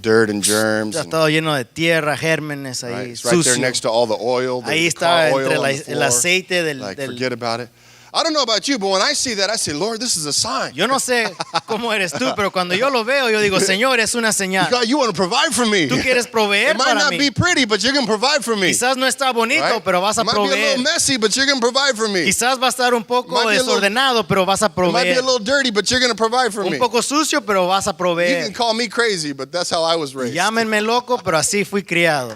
dirt and germs." Está And, todo lleno de tierra, gérmenes ahí, right? It's right there sucio. next to all the oil, Ahí the está car oil entre on the el floor. aceite Like, forget about it. I don't know about you, but when I see that, I say, "Lord, this is a sign. Yo no sé cómo eres tú, pero cuando yo lo veo, yo digo, Señor, es una señal. God, you want to provide for me. Tú quieres proveer It might para not mí. be pretty, but you're going to provide for me. Quizás no está bonito, Right? pero vas a It might be a proveer. little messy, but you're going to provide for me. Quizás va a estar un poco Might be a little- desordenado, pero vas a It might be a proveer. little dirty, but you're going to provide for Un me. poco sucio, pero vas a You can proveer. call me crazy, but that's how I was raised. Llámenme loco, pero así fui criado.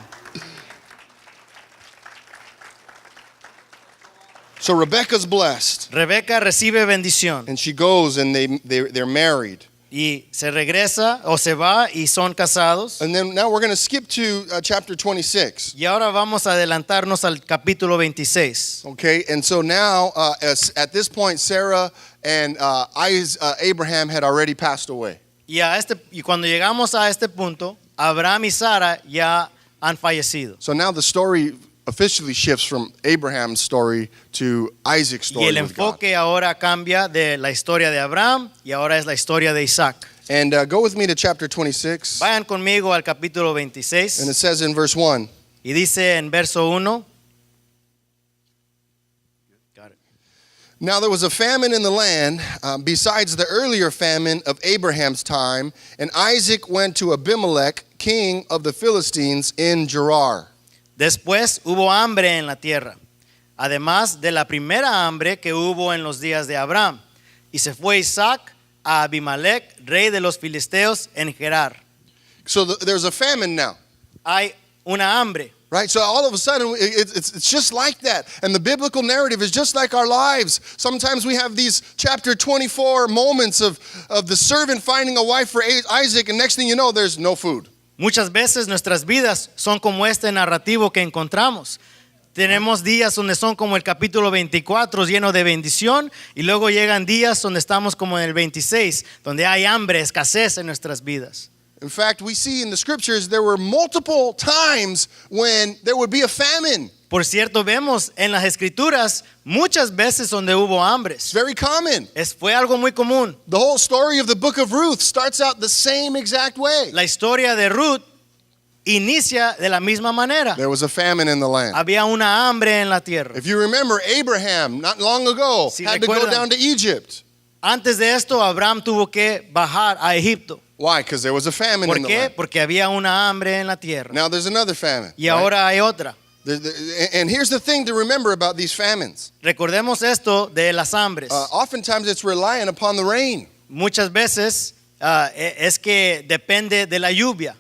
So Rebecca's blessed, Rebeca recibe bendición and she goes, and they're married. y se regresa o se va y son casados. And then now we're going to skip to chapter 26. Y ahora vamos a adelantarnos al capítulo 26. Okay, and so now at this point, Sarah and Abraham had already passed away. Y cuando llegamos a este punto, Abraham y Sara ya han fallecido. So now the story officially shifts from Abraham's story to Isaac's Y story el with God. enfoque ahora cambia de la historia de Abraham y ahora es la historia de Isaac. And go with me to chapter 26. Vayan conmigo al capítulo And 26 it says in verse 1, y dice en verso 1. "Now there was a famine in the land besides the earlier famine of Abraham's time, and Isaac went to Abimelech, king of the Philistines, in Gerar." Después hubo hambre en la tierra, además de la primera hambre que hubo en los días de Abraham. Y se fue Isaac a Abimelech, rey de los filisteos, en Gerar. So there's a famine now, Hay una hambre. right? So all of a sudden, it's just like that. And the biblical narrative is just like our lives. Sometimes we have these chapter 24 moments of the servant finding a wife for Isaac, and next thing you know, there's no food. Muchas veces nuestras vidas son como este narrativo que encontramos. Tenemos días donde son como el capítulo 24 lleno de bendición y luego llegan días donde estamos como en el 26 donde hay hambre, escasez en nuestras vidas. In fact, we see in the scriptures there were multiple times when there would be a famine. Por cierto, vemos en las escrituras muchas veces donde hubo It's hambres. very common. Fue algo muy común. The whole story of the book of Ruth starts out the same exact way. La historia de Ruth inicia de la misma manera. There was a famine in the land. Había una hambre en la tierra. If you remember, Abraham, not long ago, Si had to go recuerdan. down to Egypt. Antes de esto, Abraham tuvo que bajar a Egipto. Why? Because there was a famine ¿Por in the qué? land. Porque había una hambre en la tierra. Now there's another famine. Y right? ahora hay otra. And here's the thing to remember about these famines. Recordemos esto de las hambres. Oftentimes it's relying upon the rain. Muchas veces es que depende de la lluvia.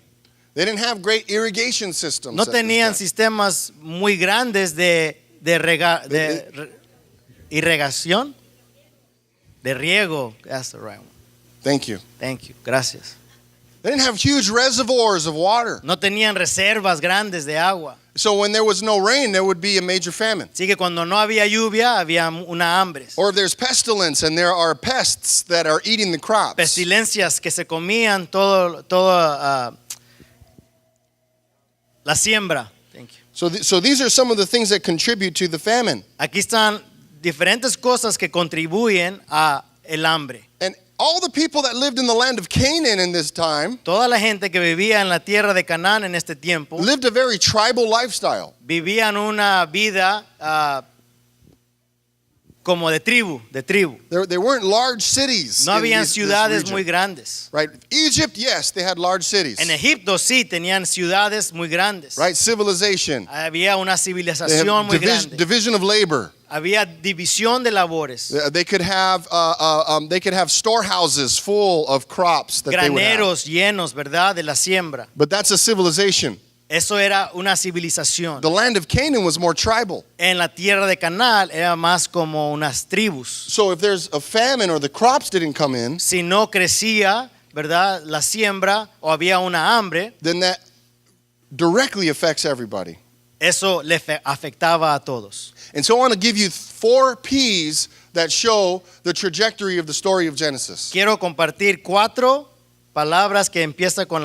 They didn't have great irrigation systems. No at this tenían time. sistemas muy grandes de irrigación, de riego. That's the right one. Thank you. Thank you. Gracias. They didn't have huge reservoirs of water. No tenían reservas grandes de agua. So when there was no rain, there would be a major famine. Así que cuando no había lluvia, había una hambre. Or if there's pestilence and there are pests that are eating the crops. Pestilencias que se comían La siembra. Thank you. So these are some of the things that contribute to the famine. Aquí están diferentes cosas que contribuyen a el hambre. And all the people that lived in the land of Canaan in this time Toda la gente que vivía en la tierra de Canaán en este tiempo lived a very tribal lifestyle. vivían una vida como de tribu. There weren't large cities. No in habían this ciudades region, muy grandes. right? Egypt, yes, they had large cities. En Egipto sí tenían ciudades muy grandes. Right? Civilization. Había una They civilización have muy grande. division of labor. Había división de labores. They could have storehouses full of crops that they would have. Graneros llenos, ¿verdad? De la siembra. But that's a civilization. Eso era una civilización. The land of Canaan was more tribal. En la tierra de Canaán era más como unas tribus. So if there's a famine or the crops didn't come in, Si no crecía, ¿verdad? La siembra o había una hambre, then that directly affects everybody. eso le afectaba a todos. And so I want to give you 4 P's that show the trajectory of the story of Genesis. Quiero compartir 4 palabras que empiezan con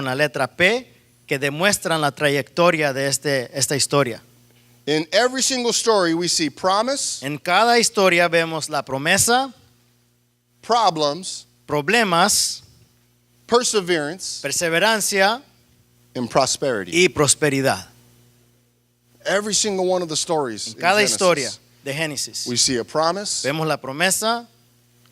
la letra P, que demuestran la trayectoria de esta historia. In every single story, we see promise, En cada historia vemos la promesa, problems, problemas, perseverance, perseverancia and prosperity. y prosperidad. Every single one of the stories En in cada Genesis, historia de Génesis we see a promise, vemos la promesa,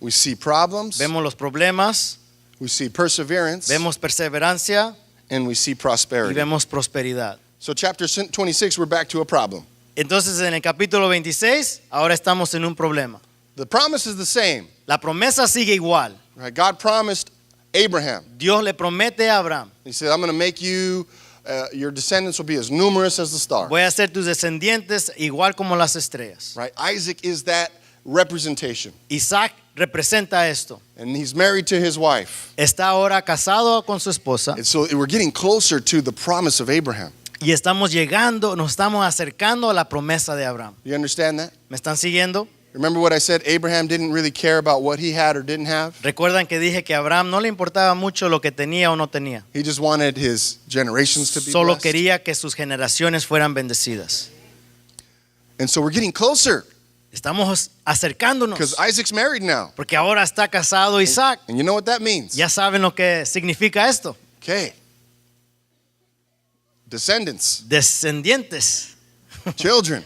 we see problems, vemos los problemas, we see perseverance, vemos perseverancia and we see y prosperity. vemos prosperidad. So chapter 26, we're back to a problem. Entonces en el capítulo 26 ahora estamos en un problema. The promise is the same. La promesa sigue igual. Right? God promised Abraham. Dios le promete a Abraham: He said, I'm going to make you, your descendants will be as numerous as the stars. voy a hacer tus descendientes igual como las estrellas. Right? Isaac is that representation. Isaac representa esto. And he's married to his wife. Está ahora casado con su esposa And so we're getting closer to the promise of Abraham. y nos estamos acercando a la promesa de Abraham. You understand that? ¿Me están siguiendo? Remember what I said? Abraham didn't really care about what he had or didn't have. Recuerdan que dije que a Abraham no le importaba mucho lo que tenía o no tenía. He just wanted his generations to be Solo blessed. quería que sus generaciones fueran bendecidas. And so we're getting closer Estamos acercándonos because Isaac's married now. porque ahora está casado Isaac. And you know what that means? Ya saben lo que significa esto. Okay. Descendants, Descendientes, children,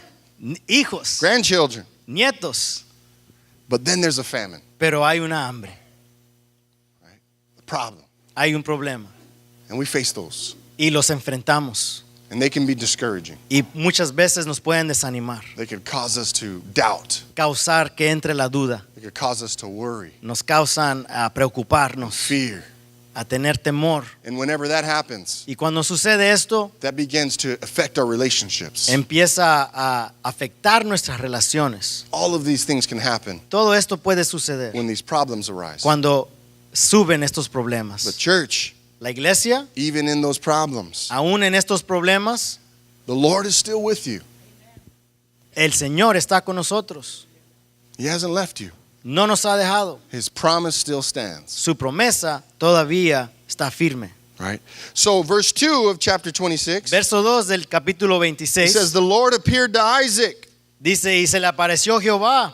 hijos, grandchildren. nietos. But then there's a famine, Pero hay una hambre, a problem. hay un problema And we face those. y los enfrentamos. And they can be discouraging. Y muchas veces nos pueden desanimar, They could cause us to doubt. causar que entre la duda, They could cause us to worry, nos causan a preocuparnos, fear. a tener temor. And whenever that happens, Y cuando sucede esto, that begins to affect our relationships. empieza a afectar nuestras relaciones. All of these things can happen Todo esto puede suceder when these problems arise. cuando suben estos But problemas. church, La iglesia, even in those problems, aún en estos problemas, the Lord is still with you. el Señor está con nosotros. He hasn't left you. No nos ha dejado. His promise still stands. Su promesa todavía está firme. Right? So verse 2 of chapter 26, Verso 2 del capítulo it 26 says, the Lord appeared to Isaac. dice: y se le apareció Jehová.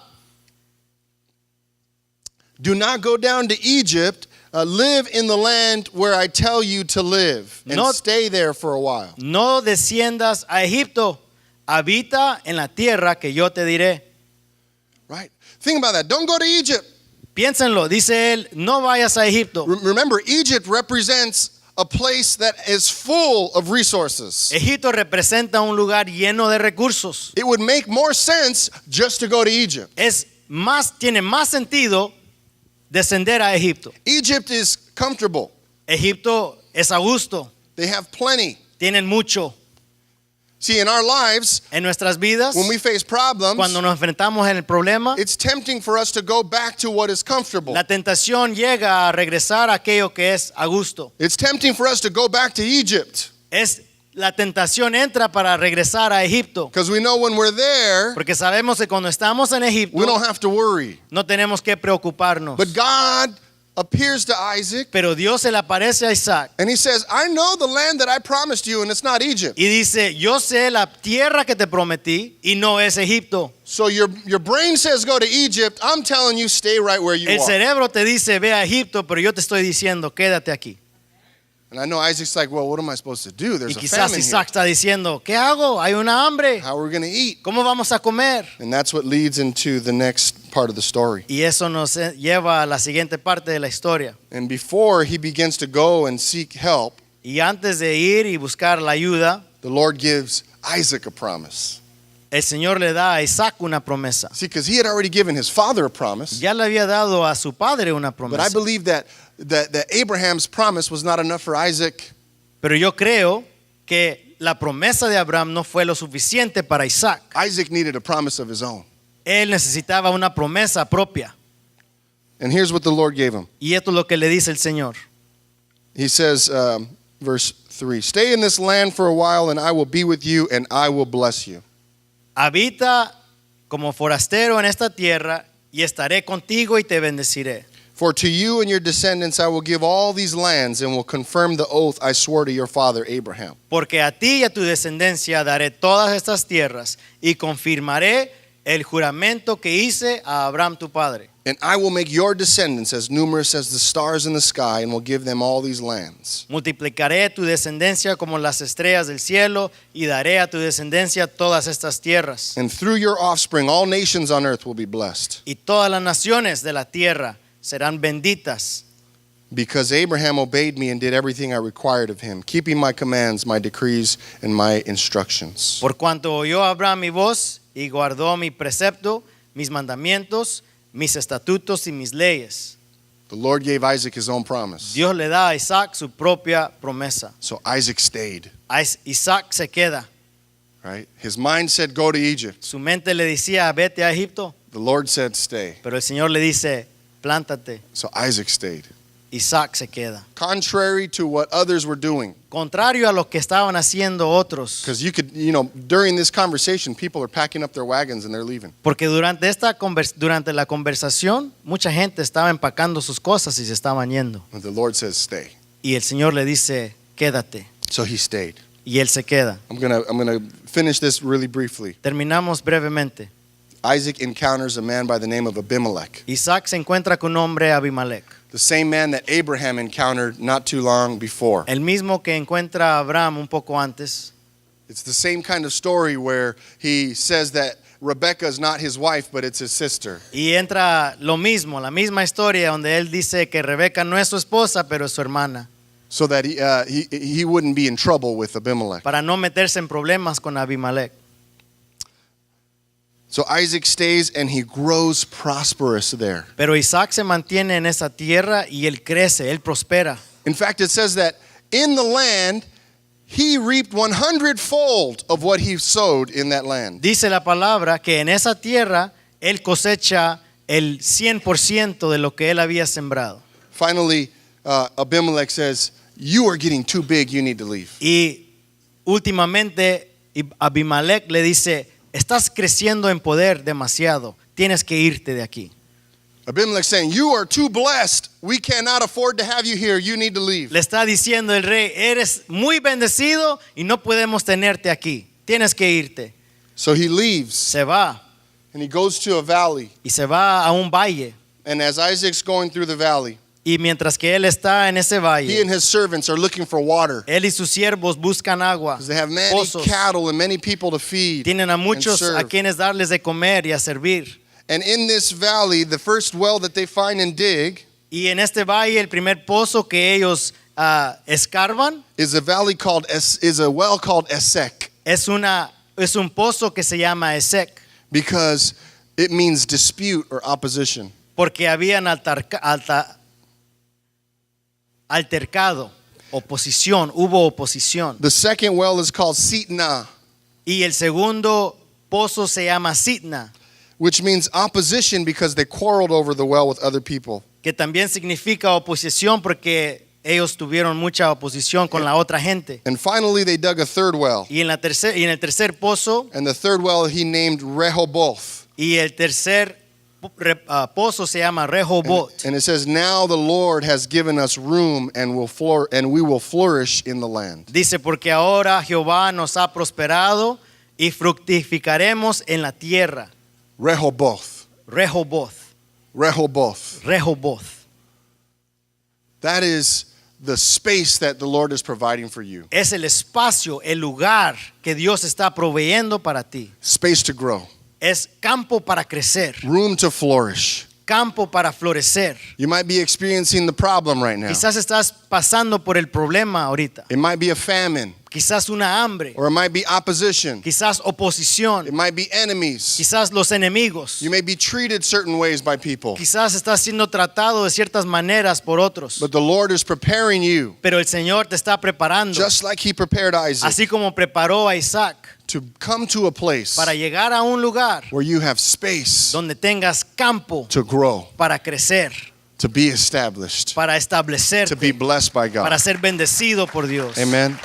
Do not go down to Egypt. Live in the land where I tell you to live. And No- stay there for a while. No desciendas a Egipto, habita en la tierra que yo te diré. Right? Think about that. Don't go to Egypt. Piénsenlo, dice él, no vayas a Egipto. Remember, Egypt represents a place that is full of resources. Egipto representa un lugar lleno de recursos. It would make more sense just to go to Egypt. Tiene más sentido descender a Egipto. Egypt is comfortable. Egipto es a gusto, They have plenty. tienen mucho. See, in our lives, En nuestras vidas, when we face problems, cuando nos enfrentamos en el problema, it's tempting for us to go back to what is comfortable. la tentación llega a regresar a aquello que es a gusto. It's tempting for us to go back to Egypt La tentación entra para regresar a Egipto, because we know when we're there, porque sabemos que cuando estamos en Egipto we don't have to worry. no tenemos que preocuparnos. But God appears to Isaac Pero Dios se le aparece a Isaac and he says, I know the land that I promised you and it's not Egypt. y dice, yo sé la tierra que te prometí y no es Egipto. So your brain says go to Egypt. I'm telling you stay right where you El are. cerebro te dice, ve a Egipto, pero yo te estoy diciendo, quédate aquí. And I know Isaac's like, well, what am I supposed to do? Y There's a quizás famine Isaac here. está diciendo, ¿qué hago? Hay una hambre. How are we going to eat? ¿Cómo vamos a comer? And that's what leads into the next part of the story. Y eso nos lleva a la siguiente parte de la historia. And before he begins to go and seek help, Y antes de ir y buscar la ayuda, the Lord gives Isaac a promise. el Señor le da a Isaac una promesa. See, because he had already given his father a promise. Ya le había dado a su padre una But I promesa. believe that Abraham's promise was not enough for Isaac. Pero yo creo que la promesa de Abraham no fue lo suficiente para Isaac. Isaac needed a promise of his own. Él necesitaba una promesa propia. And here's what the Lord gave him. Y esto es lo que le dice el Señor. He says, verse 3, stay in this land for a while and I will be with you and I will bless you. Habita como forastero en esta tierra y estaré contigo y te bendeciré. For to you and your descendants I will give all these lands and will confirm the oath I swore to your father Abraham. Porque a ti y a tu descendencia daré todas estas tierras y confirmaré el juramento que hice a Abraham tu padre. And I will make your descendants as numerous as the stars in the sky and will give them all these lands. Multiplicaré tu descendencia como las estrellas del cielo y daré a tu descendencia todas estas tierras. And through your offspring all nations on earth will be blessed. Y todas las naciones de la tierra serán benditas. Because Abraham obeyed me and did everything I required of him, keeping my commands, my decrees, and my instructions. Por cuanto oyó Abraham mi voz y guardó mi precepto, mis mandamientos, mis estatutos y mis leyes. The Lord gave Isaac his own promise. Dios le da a Isaac su propia promesa. So Isaac stayed, Isaac se queda. right? His mind said, go to Egypt. Su mente le decía, vete a Egipto, The Lord said, stay. pero el Señor le dice, plántate. So Isaac stayed. Isaac se queda. Contrary to what others were doing. Contrario a lo que estaban haciendo otros. Because you could, during this conversation, people are packing up their wagons and they're leaving. Porque durante la conversación, mucha gente estaba empacando sus cosas y se estaban yendo. But the Lord says, stay. Y el Señor le dice, quédate. So he stayed. Y él se queda. I'm gonna finish this really briefly. Terminamos brevemente. Isaac encounters a man by the name of Abimelech. Isaac se encuentra con un hombre Abimelech. The same man that Abraham encountered not too long before. El mismo que encuentra a Abraham un poco antes. It's the same kind of story where he says that Rebecca is not his wife, but it's his sister. Y entra lo mismo, la misma historia donde él dice que Rebeca no es su esposa, pero es su hermana. So that he wouldn't be in trouble with Abimelech. Para no meterse en problemas con Abimelech. So Isaac stays and he grows prosperous there. Pero Isaac se mantiene en esa tierra y él crece, él prospera. In fact, it says that in the land, he reaped 100-fold of what he sowed in that land. Dice la palabra que en esa tierra él cosecha el 100% de lo que él había sembrado. Finally, Abimelech says, you are getting too big, you need to leave. Y últimamente Abimelech le dice, estás creciendo en poder demasiado, tienes que irte de aquí. Abimelech saying, you are too blessed, we cannot afford to have you here, you need to leave. Le está diciendo el rey, eres muy bendecido y no podemos tenerte aquí, tienes que irte. So he leaves Se va and he goes to a valley. y se va a un valle. And as Isaac's going through the valley, Y mientras que él está en ese he and valle, his servants are looking for water. él y sus siervos buscan agua, Because they have many pozos. cattle and many people to feed Tienen a and muchos a serve. quienes darles de comer y a servir. And in this valley, the first well that they find and dig Y en este valle el primer pozo que ellos escarban is a well called Esek, es un pozo que se llama Esek, because it means dispute or opposition. porque habían altercado, oposición, hubo oposición. The second well is called Sitnah, Y el segundo pozo se llama Sitna, which means opposition because they quarreled over the well with other people. que también significa oposición porque ellos tuvieron mucha oposición con la otra gente. And finally, they dug a third well. Y en el tercer pozo, And the third well he named Rehoboth. y el tercer pozo se llama Rehoboth. And it says, now the Lord has given us room and we will flourish in the land. Dice, porque ahora Jehová nos ha prosperado y fructificaremos en la tierra. Rehoboth. Rehoboth. Rehoboth. Rehoboth. That is the space that the Lord is providing for you. Es el espacio, el lugar que Dios está proveyendo para ti. Space to grow. Es campo para crecer, Room to flourish. campo para florecer. You might be experiencing the problem right now. Quizás estás pasando por el problema ahorita. It might be a famine, Quizás una hambre, or it might be opposition. quizás It oposición, might be enemies. quizás los enemigos. You may be treated certain ways by people. Quizás estás siendo tratado de ciertas maneras por otros. But the Lord is preparing you, Pero el Señor te está preparando, just like He prepared Isaac, así como preparó a Isaac, to come to a place para llegar a un lugar where you have space donde tengas campo to grow, para crecer, to be established, para to be establecerte, blessed by para God. ser bendecido por Dios. Amen.